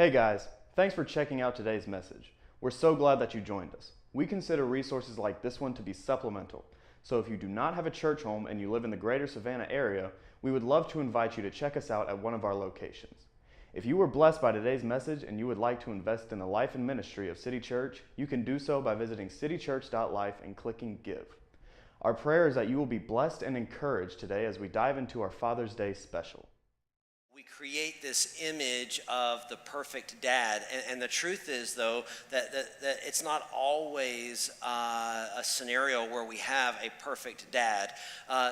Hey guys, thanks for checking out today's message. We're so glad that you joined us. We consider resources like this one to be supplemental, so if you do not have a church home and you live in the greater Savannah area, we would love to invite you to check us out at one of our locations. If you were blessed by today's message and you would like to invest in the life and ministry of City Church, you can do so by visiting citychurch.life and clicking Give. Our prayer is that you will be blessed and encouraged today as we dive into our Father's Day special. We create this image of the perfect dad, and the truth is, though, that it's not always a scenario where we have a perfect dad.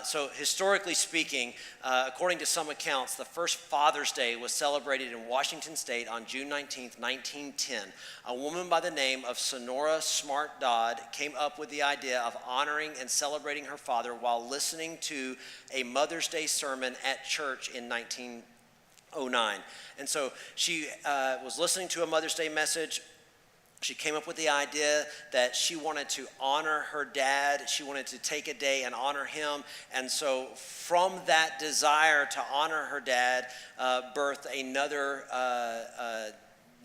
So historically speaking, according to some accounts, the first Father's Day was celebrated in Washington State on June 19th, 1910. A woman by the name of Sonora Smart Dodd came up with the idea of honoring and celebrating her father while listening to a Mother's Day sermon at church in 1909. And so she was listening to a Mother's Day message. She came up with the idea that she wanted to honor her dad. She wanted to take a day and honor him. And so from that desire to honor her dad, birthed another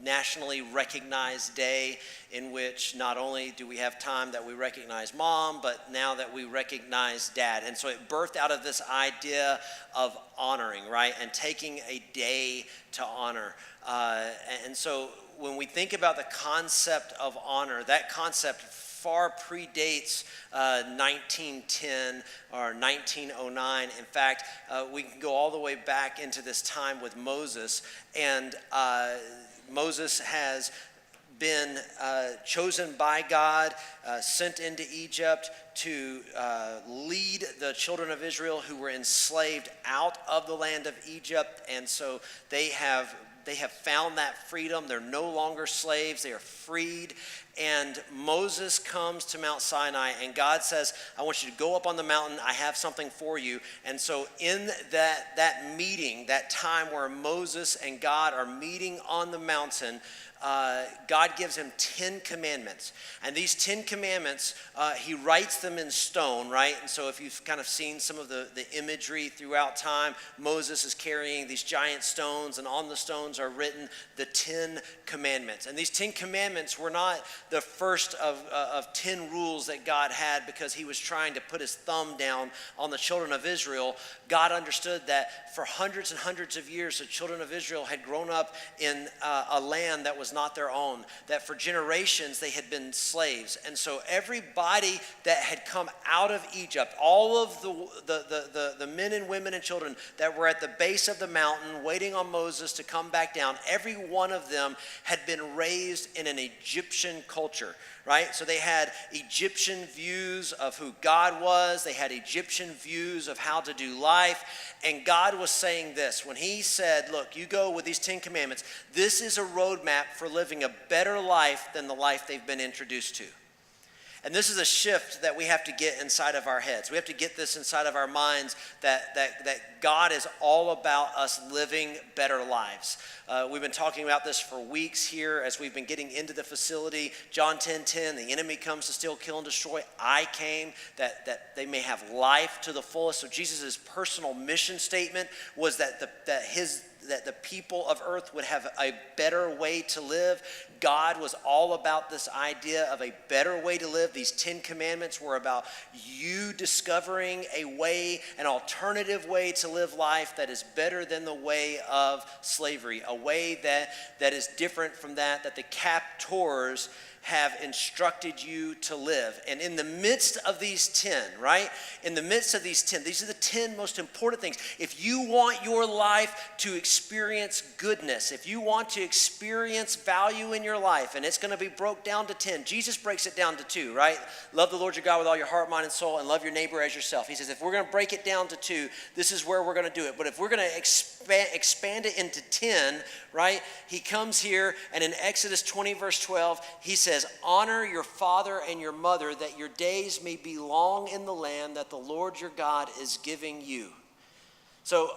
nationally recognized day in which not only do we have time that we recognize mom, but now that we recognize dad. And so it birthed out of this idea of honoring, right? And taking a day to honor. And so when we think about the concept of honor, that concept far predates 1910 or 1909. In fact, we can go all the way back into this time with Moses, and Moses has been chosen by God, sent into Egypt to lead the children of Israel who were enslaved out of the land of Egypt. And so they have found that freedom. They're no longer slaves. They are freed. And Moses comes to Mount Sinai, and God says, I want you to go up on the mountain. I have something for you. And so in that meeting, that time where Moses and God are meeting on the mountain, God gives him 10 commandments. And these 10 commandments, he writes them in stone, right? And so if you've kind of seen some of the imagery throughout time, Moses is carrying these giant stones, and on the stones are written the 10 commandments. And these 10 commandments were not the first of 10 rules that God had because he was trying to put his thumb down on the children of Israel. God understood that for hundreds and hundreds of years, the children of Israel had grown up in a land that was not their own, that for generations they had been slaves. And so everybody that had come out of Egypt, all of the men and women and children that were at the base of the mountain waiting on Moses to come back down, every one of them had been raised in an Egyptian culture, right? So they had Egyptian views of who God was. They had Egyptian views of how to do life. And God was saying this when he said, look, you go with these 10 commandments. This is a roadmap for living a better life than the life they've been introduced to. And this is a shift that we have to get inside of our heads. We have to get this inside of our minds that God is all about us living better lives. We've been talking about this for weeks here as we've been getting into the facility. John 10:10, the enemy comes to steal, kill, and destroy. I came that they may have life to the fullest. So Jesus' personal mission statement was that the people of earth would have a better way to live. God was all about this idea of a better way to live. These 10 commandments were about you discovering a way, an alternative way to live life that is better than the way of slavery, a way that is different from that the captors have instructed you to live. And in the midst of these 10, right? In the midst of these 10, these are the 10 most important things. If you want your life to experience goodness, if you want to experience value in your life, and it's going to be broke down to 10. Jesus breaks it down to 2, right? Love the Lord your God with all your heart, mind, and soul, and love your neighbor as yourself. He says, if we're going to break it down to 2, this is where we're going to do it. But if we're going to expand it into 10, right? He comes here, and in Exodus 20, verse 12, he says, honor your father and your mother, that your days may be long in the land that the Lord your God is giving you. So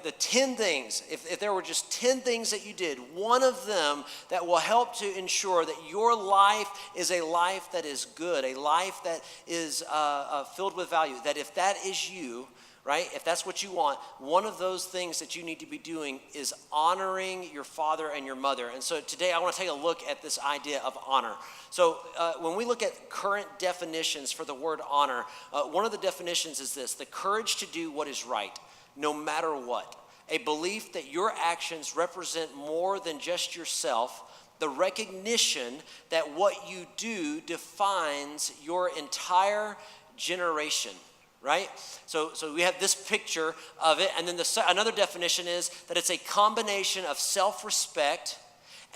the 10 things, if there were just 10 things that you did, one of them that will help to ensure that your life is a life that is good, a life that is filled with value, that if that is you, right? If that's what you want, one of those things that you need to be doing is honoring your father and your mother. And so today I want to take a look at this idea of honor. So when we look at current definitions for the word honor, one of the definitions is this: the courage to do what is right, no matter what. A belief that your actions represent more than just yourself, the recognition that what you do defines your entire generation, right? So we have this picture of it, and then another definition is that it's a combination of self-respect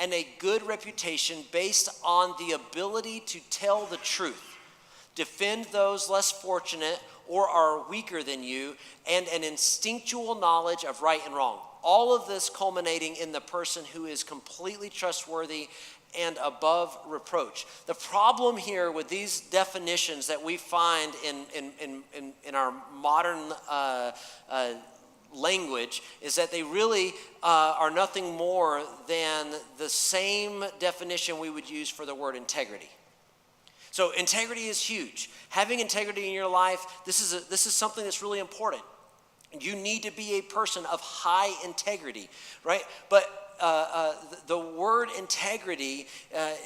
and a good reputation based on the ability to tell the truth, defend those less fortunate or are weaker than you, and an instinctual knowledge of right and wrong. All of this culminating in the person who is completely trustworthy and above reproach. The problem here with these definitions that we find in our modern language is that they really are nothing more than the same definition we would use for the word integrity. So integrity is huge. Having integrity in your life, this is something that's really important. You need to be a person of high integrity, right? But the word integrity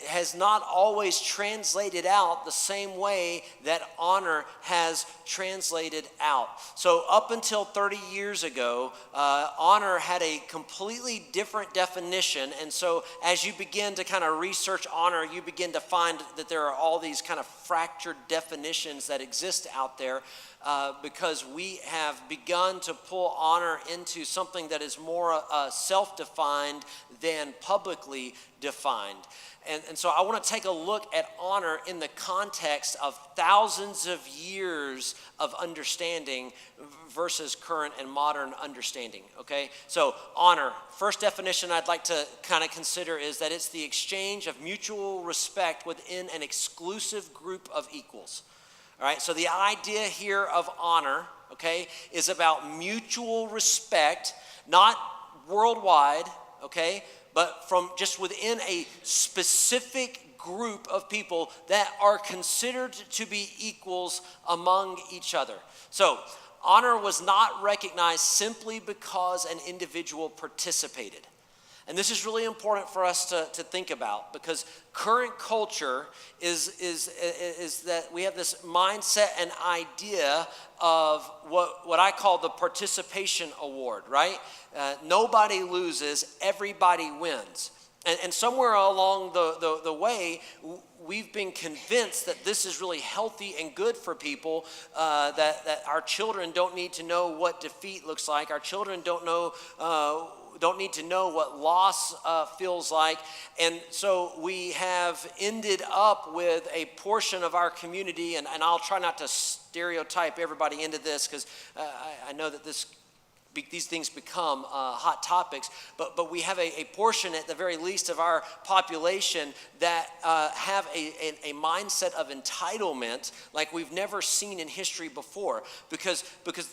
has not always translated out the same way that honor has translated out. So up until 30 years ago, honor had a completely different definition. And so as you begin to kind of research honor, you begin to find that there are all these kind of fractured definitions that exist out there. Because we have begun to pull honor into something that is more self-defined than publicly defined. And so I want to take a look at honor in the context of thousands of years of understanding versus current and modern understanding, okay? So honor, first definition I'd like to kind of consider is that it's the exchange of mutual respect within an exclusive group of equals. All right, so the idea here of honor, okay, is about mutual respect, not worldwide, okay, but from just within a specific group of people that are considered to be equals among each other. So honor was not recognized simply because an individual participated. And this is really important for us to think about, because current culture is that we have this mindset and idea of what I call the participation award, right? Nobody loses, everybody wins. And somewhere along the way, we've been convinced that this is really healthy and good for people, that our children don't need to know what defeat looks like. Our children don't need to know what loss feels like. And so we have ended up with a portion of our community, and I'll try not to stereotype everybody into this, because I know that these things become hot topics, but we have a portion at the very least of our population that have a mindset of entitlement like we've never seen in history before, because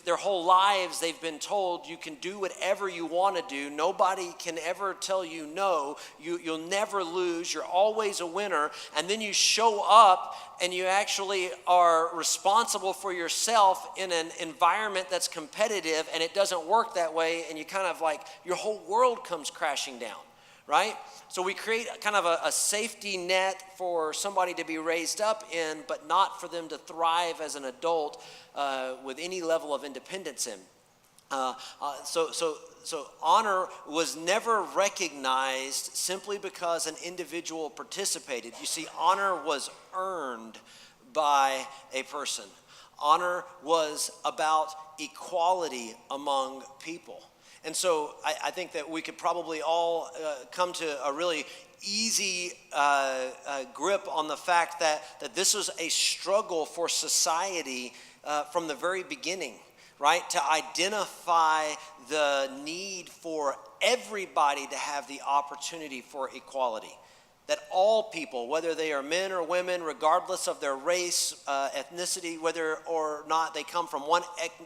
their whole lives they've been told you can do whatever you want to do, nobody can ever tell you no, you'll never lose, you're always a winner, and then you show up and you actually are responsible for yourself in an environment that's competitive, and it doesn't work that way, and you kind of like, your whole world comes crashing down, right? So we create kind of a safety net for somebody to be raised up in, but not for them to thrive as an adult with any level of independence in. So honor was never recognized simply because an individual participated. You see, honor was earned by a person. Honor was about equality among people. And so I think that we could probably all come to a really easy grip on the fact that this was a struggle for society from the very beginning, right? To identify the need for everybody to have the opportunity for equality. That all people, whether they are men or women, regardless of their race, ethnicity, whether or not they come from one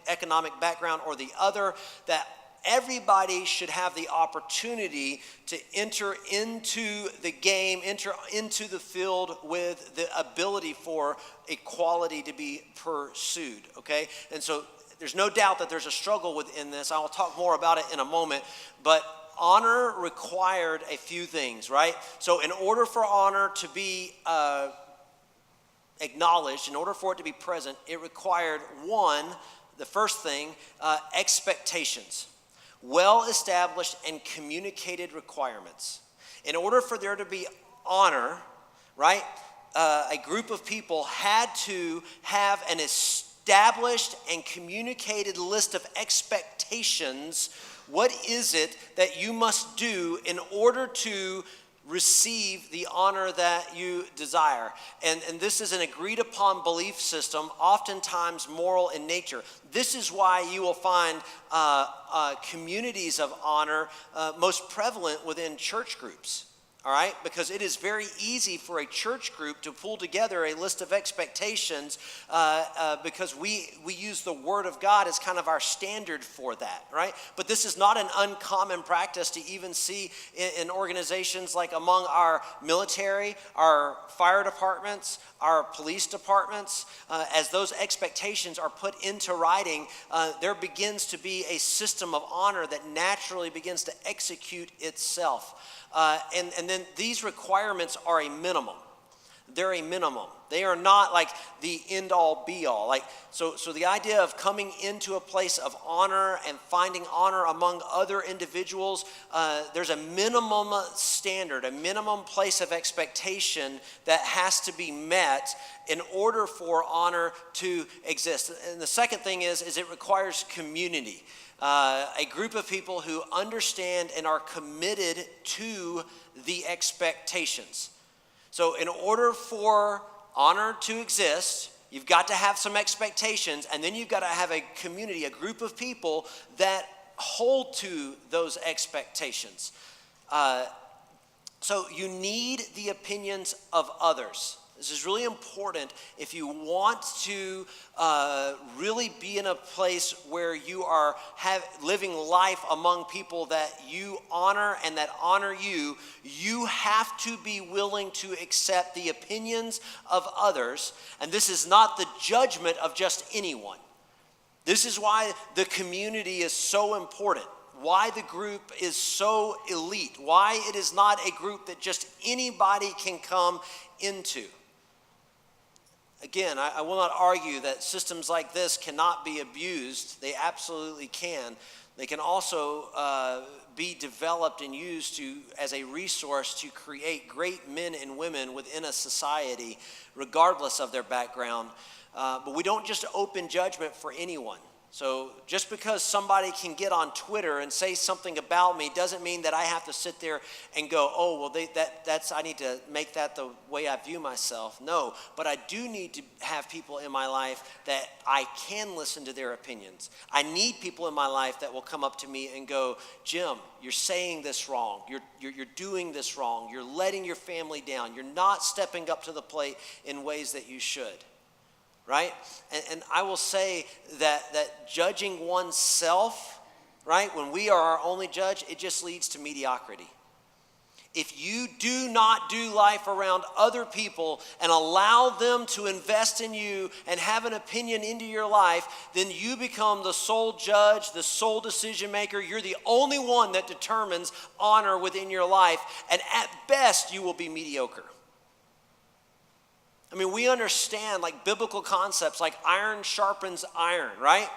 economic background or the other, that everybody should have the opportunity to enter into the game, enter into the field with the ability for equality to be pursued, okay? And so there's no doubt that there's a struggle within this. I will talk more about it in a moment, but honor required a few things, right? So in order for honor to be acknowledged, in order for it to be present, it required the first thing, expectations. Well-established and communicated requirements. In order for there to be honor, right, a group of people had to have an established and communicated list of expectations. What is it that you must do in order to receive the honor that you desire? And this is an agreed upon belief system, oftentimes moral in nature. This is why you will find communities of honor most prevalent within church groups. All right, because it is very easy for a church group to pull together a list of expectations because we use the Word of God as kind of our standard for that, right? But this is not an uncommon practice to even see in organizations like among our military, our fire departments, our police departments. As those expectations are put into writing, there begins to be a system of honor that naturally begins to execute itself. And then these requirements are a minimum. They're a minimum. They are not like the end all be all. So the idea of coming into a place of honor and finding honor among other individuals, there's a minimum standard, a minimum place of expectation that has to be met in order for honor to exist. And the second thing is it requires community. A group of people who understand and are committed to the expectations. So in order for honor to exist, you've got to have some expectations, and then you've got to have a community, a group of people that hold to those expectations. So you need the opinions of others. This is really important if you want to really be in a place where you are living life among people that you honor and that honor you. You have to be willing to accept the opinions of others. And this is not the judgment of just anyone. This is why the community is so important. Why the group is so elite. Why it is not a group that just anybody can come into. Again, I will not argue that systems like this cannot be abused. They absolutely can. They can also be developed and used as a resource to create great men and women within a society, regardless of their background. But we don't just open judgment for anyone. So just because somebody can get on Twitter and say something about me doesn't mean that I have to sit there and go, oh, well, I need to make that the way I view myself. No, but I do need to have people in my life that I can listen to their opinions. I need people in my life that will come up to me and go, Jim, you're saying this wrong. You're doing this wrong. You're letting your family down. You're not stepping up to the plate in ways that you should. Right? And I will say that judging oneself, right, when we are our only judge, it just leads to mediocrity. If you do not do life around other people and allow them to invest in you and have an opinion into your life, then you become the sole judge, the sole decision maker. You're the only one that determines honor within your life. And at best, you will be mediocre. I mean, we understand like biblical concepts like iron sharpens iron, right?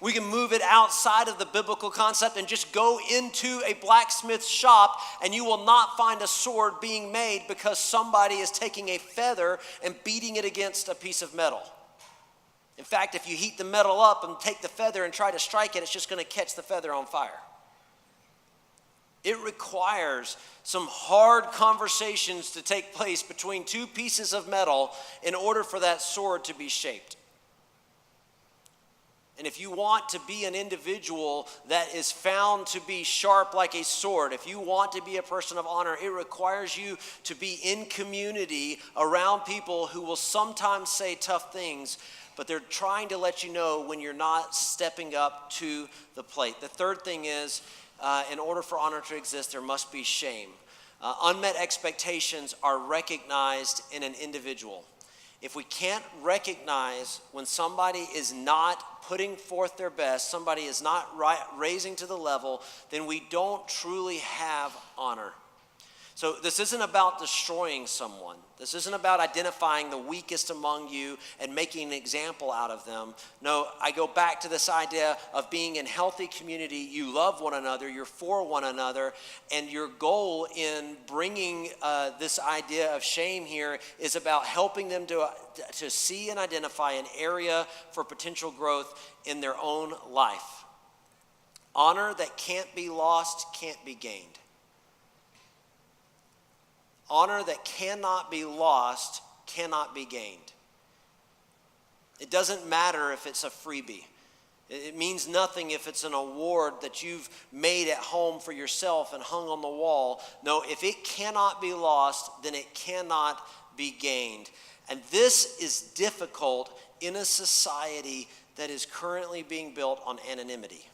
We can move it outside of the biblical concept and just go into a blacksmith shop and you will not find a sword being made because somebody is taking a feather and beating it against a piece of metal. In fact, if you heat the metal up and take the feather and try to strike it, it's just going to catch the feather on fire. It requires some hard conversations to take place between two pieces of metal in order for that sword to be shaped. And if you want to be an individual that is found to be sharp like a sword, if you want to be a person of honor, it requires you to be in community around people who will sometimes say tough things, but they're trying to let you know when you're not stepping up to the plate. The third thing is, in order for honor to exist, there must be shame. Unmet expectations are recognized in an individual. If we can't recognize when somebody is not putting forth their best, somebody is not raising to the level, then we don't truly have honor. So this isn't about destroying someone. This isn't about identifying the weakest among you and making an example out of them. No, I go back to this idea of being in healthy community. You love one another, you're for one another, and your goal in bringing this idea of shame here is about helping them to see and identify an area for potential growth in their own life. Honor that can't be lost can't be gained. Honor that cannot be lost cannot be gained. It doesn't matter if it's a freebie. It means nothing if it's an award that you've made at home for yourself and hung on the wall. No, if it cannot be lost, then it cannot be gained. And this is difficult in a society that is currently being built on anonymity.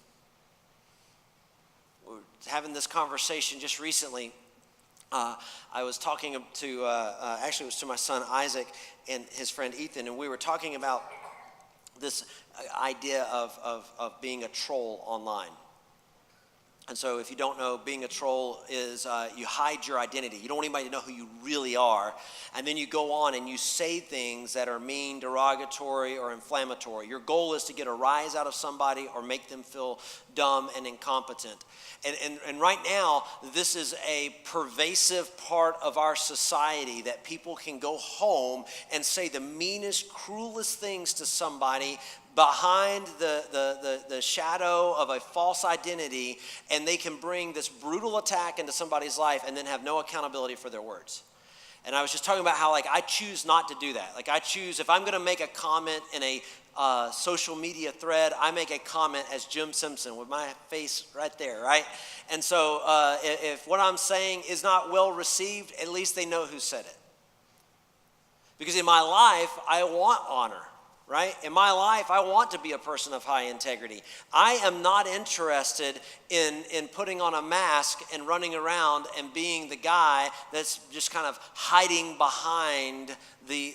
We're having this conversation just recently. I was talking to, actually it was to my son Isaac and his friend Ethan, and we were talking about this idea of being a troll online. And so if you don't know, being a troll is you hide your identity. You don't want anybody to know who you really are. And then you go on and you say things that are mean, derogatory, or inflammatory. Your goal is to get a rise out of somebody or make them feel dumb and incompetent. And right now, this is a pervasive part of our society that people can go home and say the meanest, cruelest things to somebody behind the shadow of a false identity, and they can bring this brutal attack into somebody's life and then have no accountability for their words. And I was just talking about how, I choose not to do that. I choose, if I'm going to make a comment in a social media thread, I make a comment as Jim Simpson with my face right there, right? And so if what I'm saying is not well received, at least they know who said it. Because in my life, I want honor. Right? In my life, I want to be a person of high integrity. I am not interested in putting on a mask and running around and being the guy that's just kind of hiding behind the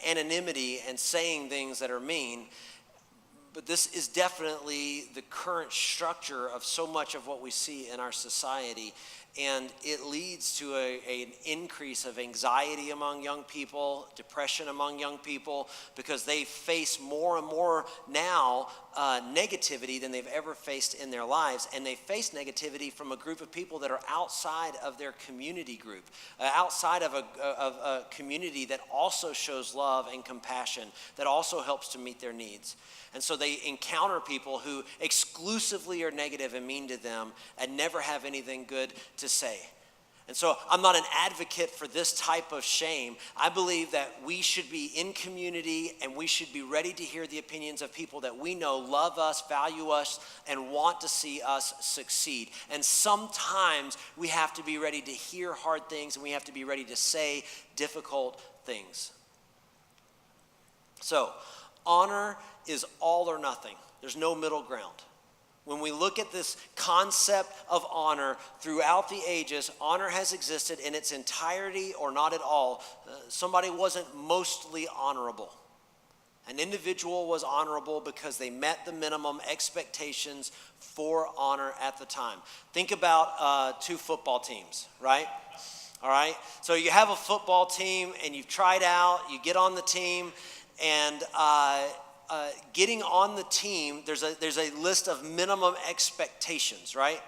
anonymity and saying things that are mean. But this is definitely the current structure of so much of what we see in our society. And it leads to an increase of anxiety among young people, depression among young people, because they face more and more now negativity than they've ever faced in their lives. And they face negativity from a group of people that are outside of their community group, outside of a community that also shows love and compassion, that also helps to meet their needs. And so they encounter people who exclusively are negative and mean to them and never have anything good to say. And so I'm not an advocate for this type of shame. I believe that we should be in community and we should be ready to hear the opinions of people that we know love us, value us, and want to see us succeed. And sometimes we have to be ready to hear hard things and we have to be ready to say difficult things. So, honor is all or nothing. There's no middle ground. When we look at this concept of honor throughout the ages, honor has existed in its entirety or not at all. Somebody wasn't mostly honorable. An individual was honorable because they met the minimum expectations for honor at the time. Think about two football teams, right? All right? So you have a football team and you've tried out, you get on the team, and getting on the team, there's a list of minimum expectations, right?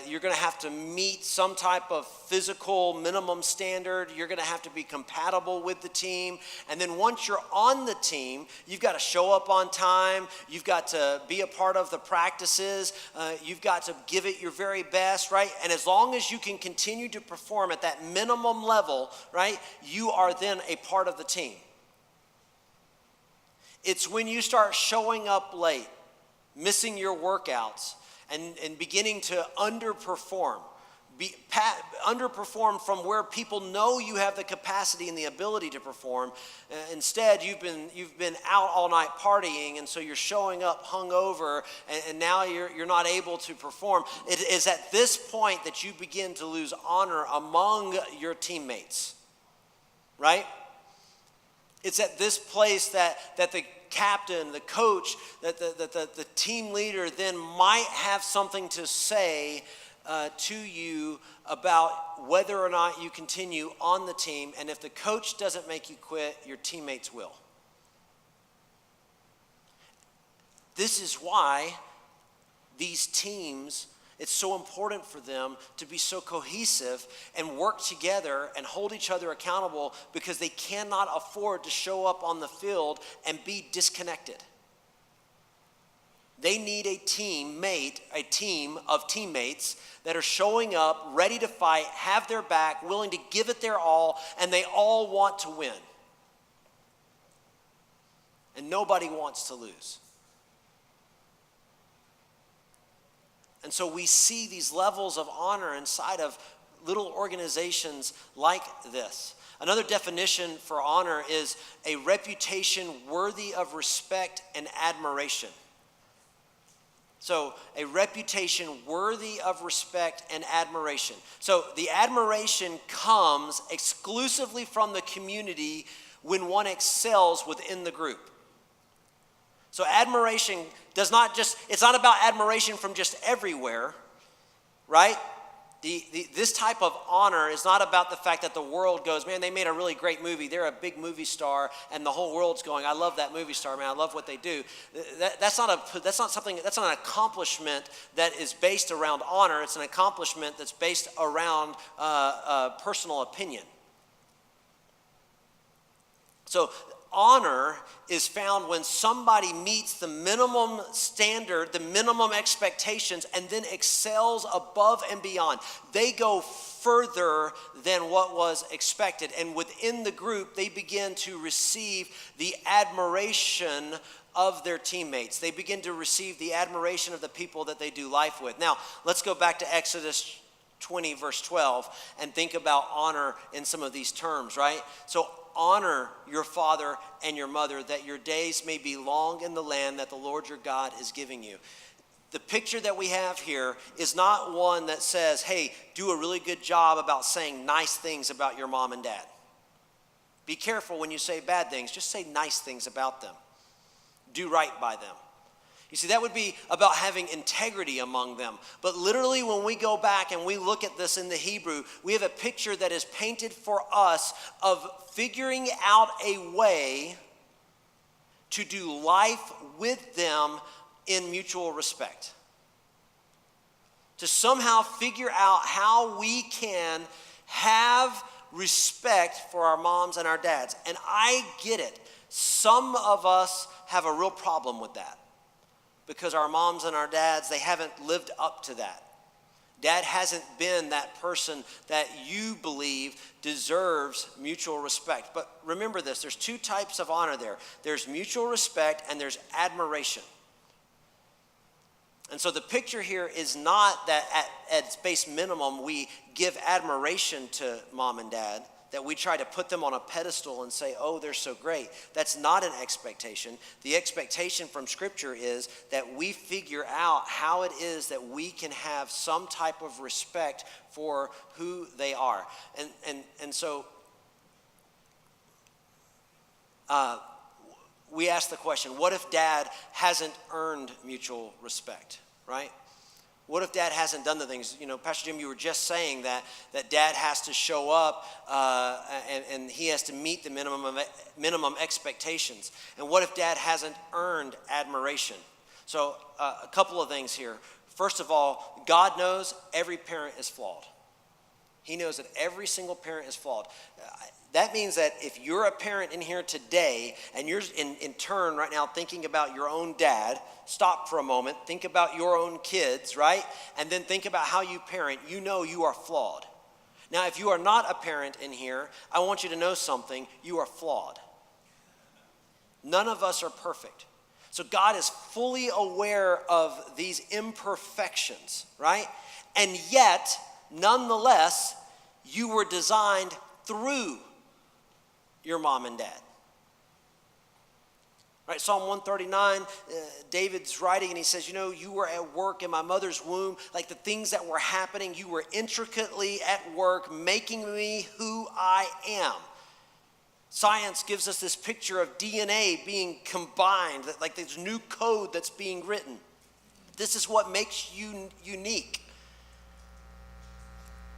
You're going to have to meet some type of physical minimum standard. You're going to have to be compatible with the team. And then once you're on the team, you've got to show up on time. You've got to be a part of the practices. You've got to give it your very best, right? And as long as you can continue to perform at that minimum level, right, you are then a part of the team. It's when you start showing up late, missing your workouts, and beginning to underperform. Underperform from where people know you have the capacity and the ability to perform. Instead, you've been out all night partying, and so you're showing up hungover, and now you're not able to perform. It is at this point that you begin to lose honor among your teammates, right? It's at this place that the captain, the coach, that the team leader then might have something to say to you about whether or not you continue on the team. And if the coach doesn't make you quit, your teammates will. This is why these teams, it's so important for them to be so cohesive and work together and hold each other accountable, because they cannot afford to show up on the field and be disconnected. They need a team of teammates that are showing up, ready to fight, have their back, willing to give it their all, and they all want to win. And nobody wants to lose. And so we see these levels of honor inside of little organizations like this. Another definition for honor is a reputation worthy of respect and admiration. So a reputation worthy of respect and admiration. So the admiration comes exclusively from the community when one excels within the group. So admiration it's not about admiration from just everywhere, right? This type of honor is not about the fact that the world goes, man, they made a really great movie. They're a big movie star, and the whole world's going, I love that movie star, man. I love what they do. That's not an accomplishment that is based around honor. It's an accomplishment that's based around personal opinion. So honor is found when somebody meets the minimum standard, the minimum expectations, and then excels above and beyond. They go further than what was expected. And within the group, they begin to receive the admiration of their teammates. They begin to receive the admiration of the people that they do life with. Now, let's go back to Exodus 20, verse 12, and think about honor in some of these terms, right? So, honor your father and your mother, that your days may be long in the land that the Lord your God is giving you. The picture that we have here is not one that says, hey, do a really good job about saying nice things about your mom and dad. Be careful when you say bad things. Just say nice things about them. Do right by them. You see, that would be about having integrity among them. But literally, when we go back and we look at this in the Hebrew, we have a picture that is painted for us of figuring out a way to do life with them in mutual respect. To somehow figure out how we can have respect for our moms and our dads. And I get it. Some of us have a real problem with that, because our moms and our dads, they haven't lived up to that. Dad hasn't been that person that you believe deserves mutual respect. But remember this, there's two types of honor there. There's mutual respect and there's admiration. And so the picture here is not that at its base minimum we give admiration to mom and dad, that we try to put them on a pedestal and say, oh, they're so great. That's not an expectation. The expectation from Scripture is that we figure out how it is that we can have some type of respect for who they are. And so we ask the question, what if dad hasn't earned mutual respect, right? What if dad hasn't done the things? You know, Pastor Jim, you were just saying that dad has to show up and he has to meet the minimum expectations. And what if dad hasn't earned admiration? So a couple of things here. First of all, God knows every parent is flawed. He knows that every single parent is flawed. That means that if you're a parent in here today and you're in turn right now thinking about your own dad, stop for a moment, think about your own kids, right? And then think about how you parent. You know you are flawed. Now, if you are not a parent in here, I want you to know something. You are flawed. None of us are perfect. So God is fully aware of these imperfections, right? And yet, nonetheless, you were designed through your mom and dad. Right, Psalm 139, David's writing and he says, you know, you were at work in my mother's womb, like the things that were happening, you were intricately at work making me who I am. Science gives us this picture of DNA being combined, that like there's new code that's being written. This is what makes you unique.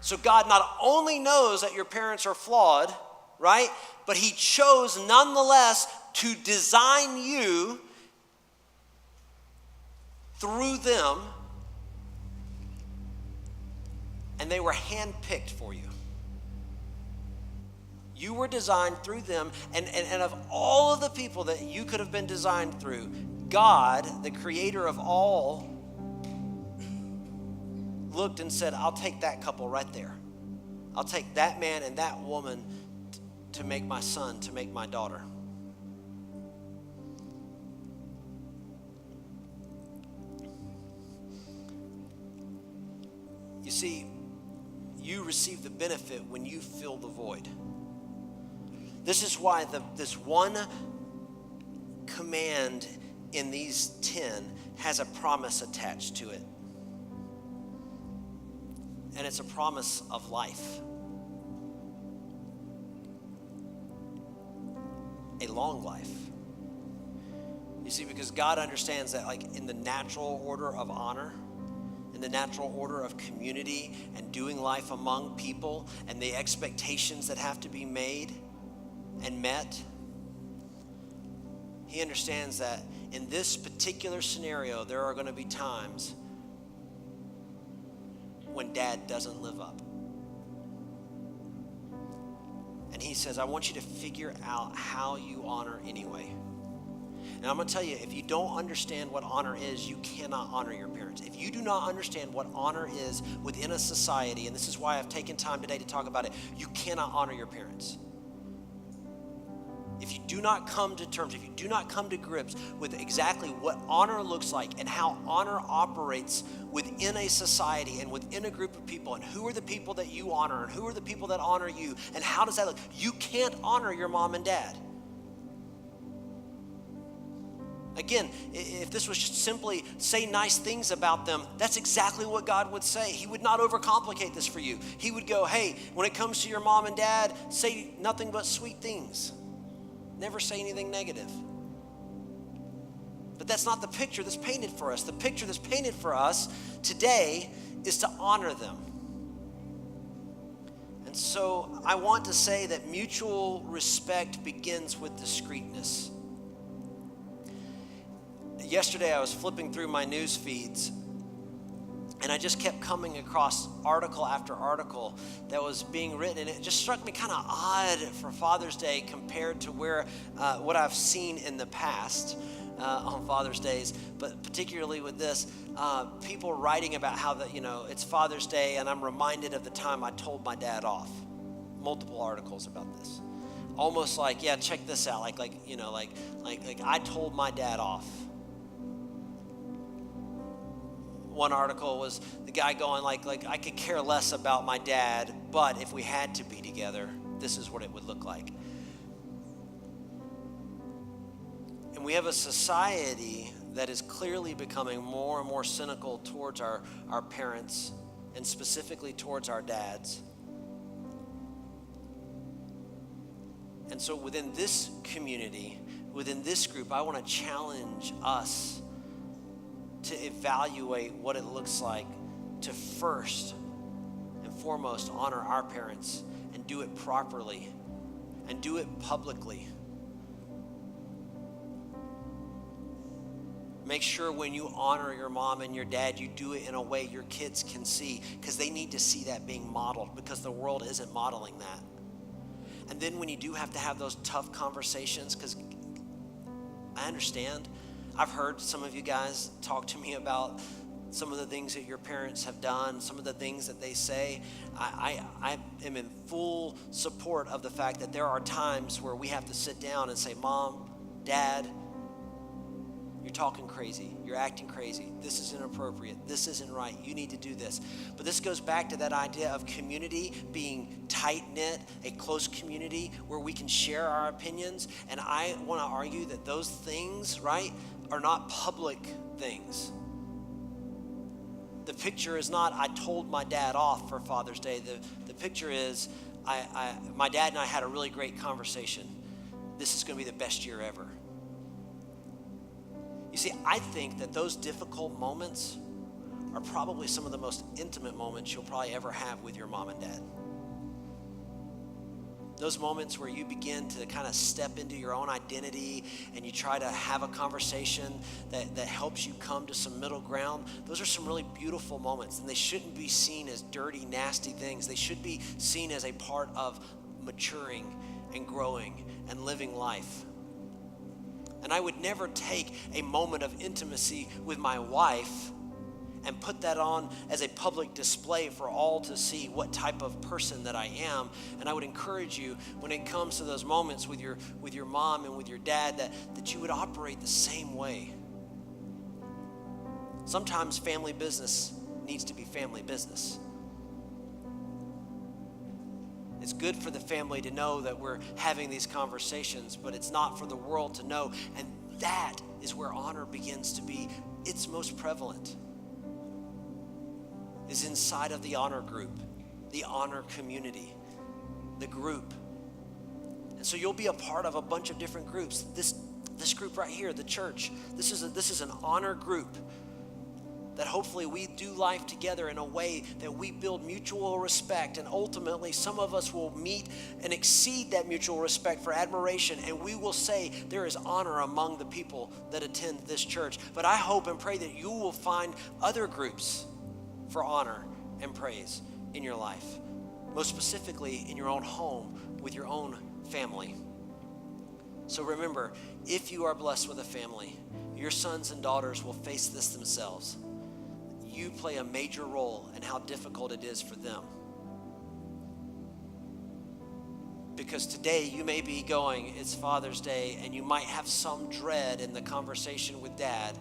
So God not only knows that your parents are flawed, right? But he chose nonetheless to design you through them, and they were handpicked for you. You were designed through them, and of all of the people that you could have been designed through, God, the creator of all, looked and said, I'll take that couple right there. I'll take that man and that woman to make my son, to make my daughter. You see, you receive the benefit when you fill the void. This is why this one command in these 10 has a promise attached to it. And it's a promise of life. A long life. You see, because God understands that like in the natural order of honor, in the natural order of community and doing life among people and the expectations that have to be made and met, he understands that in this particular scenario, there are going to be times when dad doesn't live up. And he says, I want you to figure out how you honor anyway. And I'm going to tell you, if you don't understand what honor is, you cannot honor your parents. If you do not understand what honor is within a society, and this is why I've taken time today to talk about it, you cannot honor your parents. If you do not come to terms, if you do not come to grips with exactly what honor looks like and how honor operates within a society and within a group of people, and who are the people that you honor and who are the people that honor you, and how does that look? You can't honor your mom and dad. Again, if this was just simply say nice things about them, that's exactly what God would say. He would not overcomplicate this for you. He would go, hey, when it comes to your mom and dad, say nothing but sweet things. Never say anything negative. But that's not the picture that's painted for us. The picture that's painted for us today is to honor them. And so I want to say that mutual respect begins with discreetness. Yesterday I was flipping through my news feeds, and I just kept coming across article after article that was being written, and it just struck me kind of odd for Father's Day compared to what I've seen in the past on Father's Days, but particularly with this, people writing about how it's Father's Day, and I'm reminded of the time I told my dad off. Multiple articles about this, almost like, yeah, check this out, like I told my dad off. One article was the guy going like I could care less about my dad, but if we had to be together, this is what it would look like. And we have a society that is clearly becoming more and more cynical towards our parents, and specifically towards our dads. And so within this community, within this group, I want to challenge us to evaluate what it looks like to first and foremost honor our parents and do it properly and do it publicly. Make sure when you honor your mom and your dad, you do it in a way your kids can see, because they need to see that being modeled, because the world isn't modeling that. And then when you do have to have those tough conversations, because I understand, I've heard some of you guys talk to me about some of the things that your parents have done, some of the things that they say. I am in full support of the fact that there are times where we have to sit down and say, Mom, Dad, you're talking crazy. You're acting crazy. This is inappropriate. This isn't right. You need to do this. But this goes back to that idea of community being tight-knit, a close community where we can share our opinions. And I want to argue that those things, right, are not public things. The picture is not, I told my dad off for Father's Day. The picture is, my dad and I had a really great conversation. this is going to be the best year ever. You see, I think that those difficult moments are probably some of the most intimate moments you'll probably ever have with your mom and dad. Those moments where you begin to kind of step into your own identity and you try to have a conversation that helps you come to some middle ground. Those are some really beautiful moments, and they shouldn't be seen as dirty, nasty things. They should be seen as a part of maturing and growing and living life. And I would never take a moment of intimacy with my wife and put that on as a public display for all to see what type of person that I am. And I would encourage you, when it comes to those moments with your mom and with your dad, that you would operate the same way. Sometimes family business needs to be family business. It's good for the family to know that we're having these conversations, but it's not for the world to know. And that is where honor begins to be its most prevalent. Is inside of the honor group, the honor community, the group. And so you'll be a part of a bunch of different groups. This group right here, the church, this is an honor group that hopefully we do life together in a way that we build mutual respect, and ultimately some of us will meet and exceed that mutual respect for admiration, and we will say there is honor among the people that attend this church. But I hope and pray that you will find other groups for honor and praise in your life, most specifically in your own home with your own family. So remember, if you are blessed with a family, your sons and daughters will face this themselves. You play a major role in how difficult it is for them. Because today you may be going, it's Father's Day, and you might have some dread in the conversation with dad.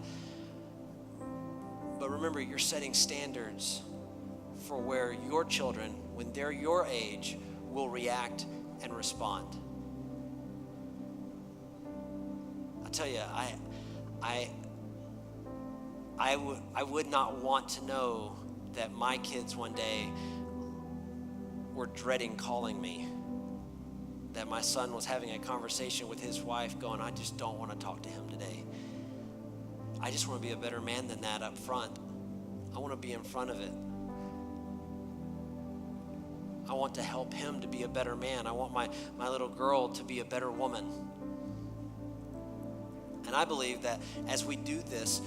But remember, you're setting standards for where your children, when they're your age, will react and respond. I tell you, I would not want to know that my kids one day were dreading calling me. That my son was having a conversation with his wife going, I just don't want to talk to him today. I just want to be a better man than that up front. I want to be in front of it. I want to help him to be a better man. I want my little girl to be a better woman. And I believe that as we do this,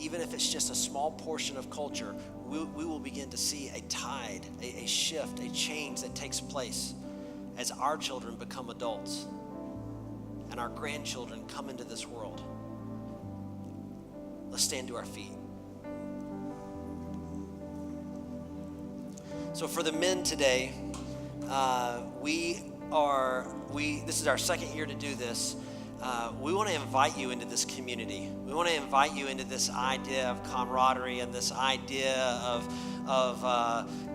even if it's just a small portion of culture, we will begin to see a tide, a shift, a change that takes place as our children become adults and our grandchildren come into this world. Let's stand to our feet. So for the men today, this is our second year to do this. We want to invite you into this community. We want to invite you into this idea of camaraderie and this idea of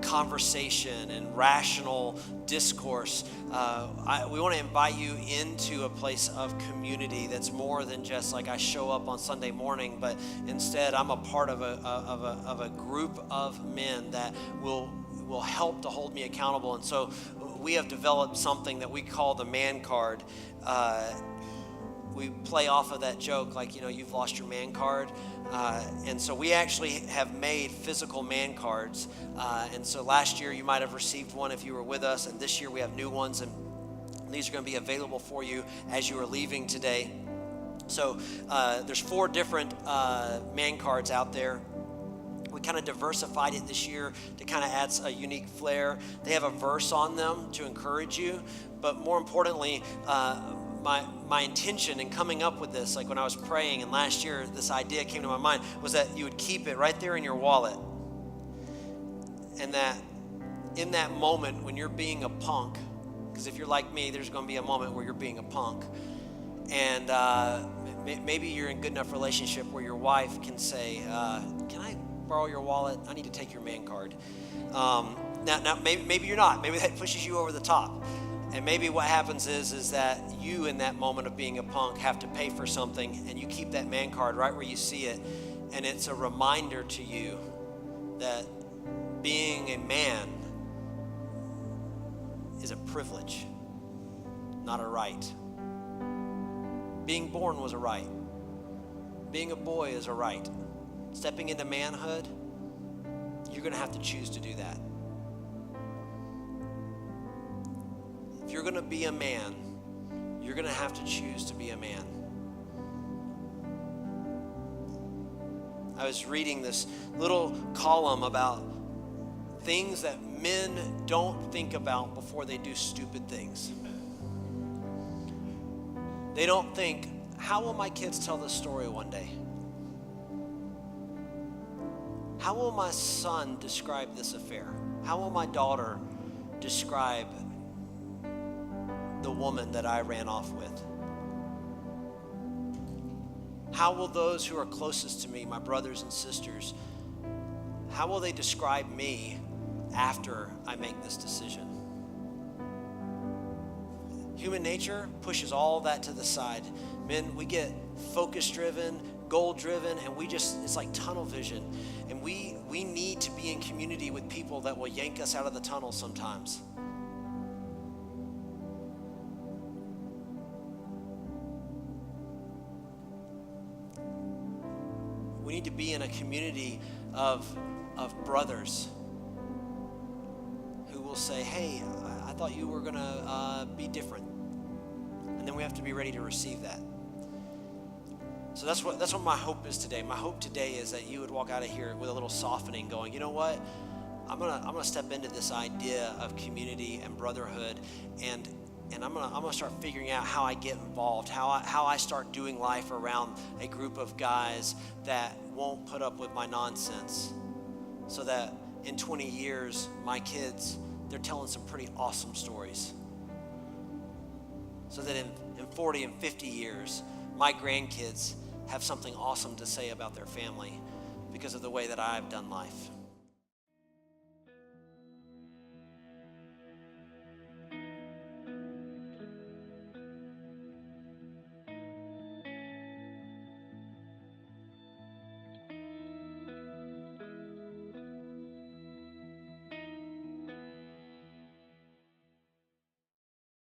conversation and rational discourse. We want to invite you into a place of community that's more than just like I show up on Sunday morning, but instead I'm a part of a group of men that will help to hold me accountable. And so we have developed something that we call the man card. We play off of that joke, like, you've lost your man card. And so we actually have made physical man cards. And so last year you might have received one if you were with us. And this year we have new ones. And these are going to be available for you as you are leaving today. So there's 4 different man cards out there. We kind of diversified it this year to kind of add a unique flair. They have a verse on them to encourage you. But more importantly, my intention in coming up with this, like when I was praying and last year this idea came to my mind, was that you would keep it right there in your wallet. And that in that moment when you're being a punk, because if you're like me, there's going to be a moment where you're being a punk. And maybe you're in good enough relationship where your wife can say, can I borrow your wallet? I need to take your man card. Now maybe you're not. Maybe that pushes you over the top. And maybe what happens is that you, in that moment of being a punk, have to pay for something, and you keep that man card right where you see it, and it's a reminder to you that being a man is a privilege, not a right. Being born was a right. Being a boy is a right. Stepping into manhood, you're going to have to choose to do that. If you're going to be a man, you're going to have to choose to be a man. I was reading this little column about things that men don't think about before they do stupid things. They don't think, how will my kids tell this story one day? How will my son describe this affair? How will my daughter describe the woman that I ran off with? How will those who are closest to me, my brothers and sisters, how will they describe me after I make this decision? Human nature pushes all that to the side. Men, we get focus-driven, goal-driven, and it's like tunnel vision. And we need to be in community with people that will yank us out of the tunnel sometimes. We need to be in a community of brothers who will say, hey, I thought you were going to be different. And then we have to be ready to receive that. So that's what my hope is today. My hope today is that you would walk out of here with a little softening, going, you know what? I'm gonna step into this idea of community and brotherhood, and I'm gonna start figuring out how I get involved, how I start doing life around a group of guys that won't put up with my nonsense, so that in 20 years, my kids, they're telling some pretty awesome stories. So that in 40 and 50 years, my grandkids have something awesome to say about their family because of the way that I've done life.